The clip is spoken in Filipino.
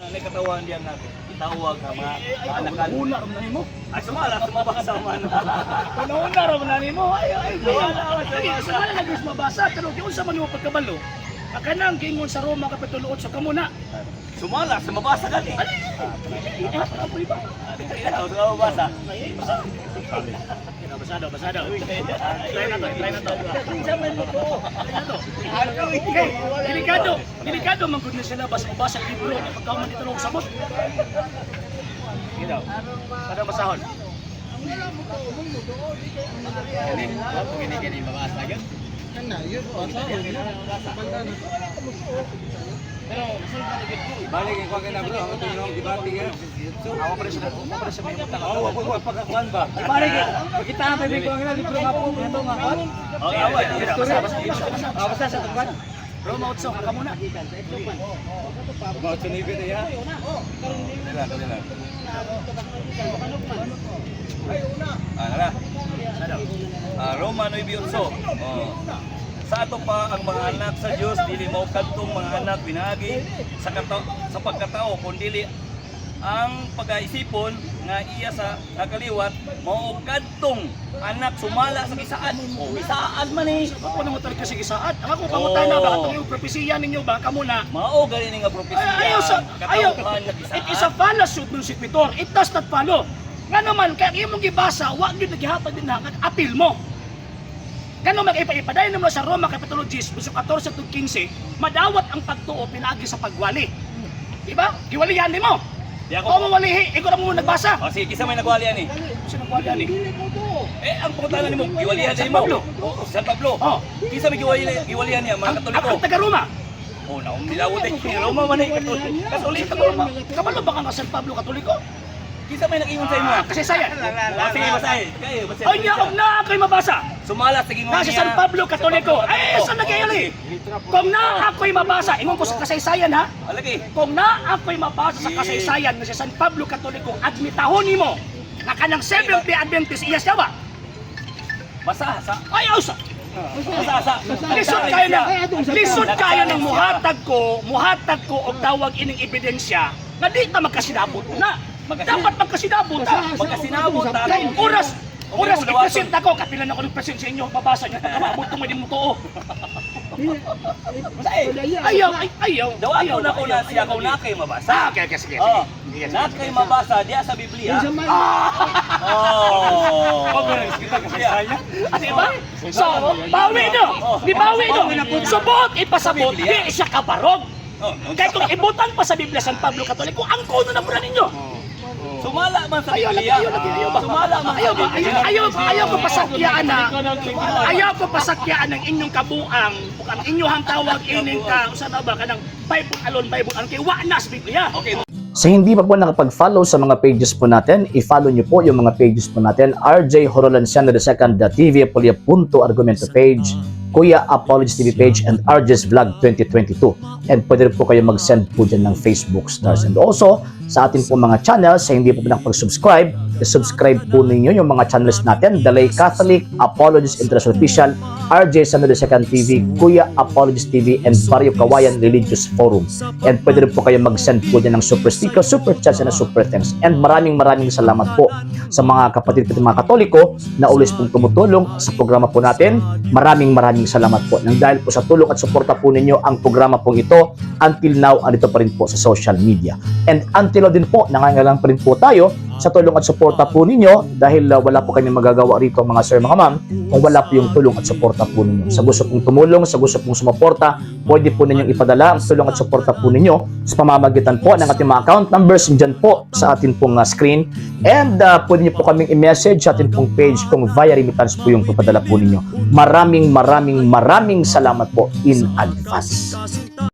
Ano katawan diyan natin? Itawag na mga anakan. Una ram na nimo. Ay sumala sumabasa man. Una ram na nimo. Ay. Sumala Nagis mabasa pero giun sa man mo pagkabalo. Kanang gingon sa Roma kapitulo 8 kamuna. Sumala sumabasa gani. Apoy ba? Sumabasa. Basado. Try na to. Delikado man gud na sila basa libro ni pagkaman dito og sabot. Ginaw. Kada basahon. Gini mabasa gyud. Kana yun, Balik ko kay nablo, ang tunong debate nga. Awa pa sa may utang. Oh, wag pagkakuan ba. Balik. Kita na tayo ko nga libro nga po ito nga. Okay, awa. Basta sa tugban. Roma 8 ka muna. Mga tunibi na ya. Nala. Roma 9:8. Sa ato pa ang mga anak sa Dios dili mao kadtong mga anak binagi sa pagkatao kun dili ang pag-aisipon nga iya sa kaliwat mao kadtong anak sumala sa kisaan. Kisaan man ni. Ako nang utang kasi gisaad. Ako kamutan na ba atong propesiya ninyo ba kamo na? Mao gani nga propesya. Ayaw. It is a fallacy ng Sekretor. It does not follow. Nga naman, kaya imong gibasa, wag yun naghihatag din na apil mo. Ganun mag-ipa-ipadayon naman sa Roma Kapitulo 10, verso 14 to 15, madawat ang pagtuo pinagi sa pagwali. Diba? Giwalihan din mo. Di O ako. mawalihi, ikaw na mo nagbasa. O sige, kisa may nagwalian ni. Sino nagwalihan eh? Ang pagkutanan nimo, giwalian San din mo. Pablo. San Pablo. Oh. Kisa may giwalian niya mga Katoliko. Ang taga-Roma. Oh, naong nilawot eh. Roma man ay Katoliko. Katoliko. Kabalo ba ka nga San Pablo Katoliko? Kisa may nag-ingon sa imo. Kasi sayan. Sige, basahin. Kayo, basahin. Ay niya, og na ako'y mabasa. Sumala sa gingon Nasa San Pablo Katoliko. Ay, saan nagyayali? Kung na ako'y mabasa, ingon ko sa kasaysayan ha. Alagi. Kung na ako'y mabasa sa kasaysayan na si San Pablo Katoliko, admitahon nimo na kanang Seventh-day Adventist iya siya ba? Basa sa. Ayaw sa. Basa. Lisod kayo ng muhatag ko og tawag ining ebidensya na di ta magkasinabot na. Dapat magkasinabot ta. Magkasinabot ta. Kay oras i-present ako, kapilan ako ng present sa inyo, babasa niyo, kamabot mo din mo to. Ayaw. Dawato na ko na siya kung na kayo mabasa. Okay, sige. Oh, na kayo mabasa diya sa Biblia. Diba? So, bawi no. Di bawi no. Subot, ipasabot, di siya kabarog. Kaya kung ibutan pa sa Biblia San Pablo Katoliko, ang kuno na pura ninyo. Sumala man sa Biblia. Sumala man sa Biblia. Ayaw ko pasakyaan na. Ayaw ko pasakyaan ng inyong kabuang. Ang inyong tawag ining ka, usa na ba kanang Bible alone, Bible alone kay wa na sa Biblia. Okay. Sa hindi pa po nakapag-follow sa mga pages po natin, i-follow nyo po yung mga pages po natin, RJ Horolanciano II, TV Apolia Punto Argumento page, Kuya Apologies TV page, and RJ's Vlog 2022. And pwede rin po kayo mag-send po dyan ng Facebook stars. And also, sa atin po mga channels, sa hindi po nakapag-subscribe, i-subscribe po ninyo yung mga channels natin, The Lay Catholic, Apologies International Official, RJ Sanado II TV, Kuya Apologies TV, and Barrio Kawayan Religious Forum. And pwede rin po kayo mag-send po dyan ng super sticker, super chats, and super thanks. And maraming salamat po sa mga kapatid at mga Katoliko na always pong tumutulong sa programa po natin. Maraming salamat po. Nang dahil po sa tulong at suporta po ninyo, ang programa pong ito, until now, andito pa rin po sa social media. And until now din po, nangangailangan pa rin po tayo sa tulong at suporta po ninyo dahil wala po kami magagawa rito mga sir, mga ma'am, kung wala po yung tulong at suporta po ninyo. Sa gusto pong tumulong, sa gusto pong sumuporta, pwede po ninyong ipadala ang tulong at suporta po ninyo sa pamamagitan po ng ating mga account numbers dyan po sa ating pong screen. And pwede niyo po kaming i-message sa ating pong page kung via remittance po yung papadala po ninyo. Maraming salamat po in advance.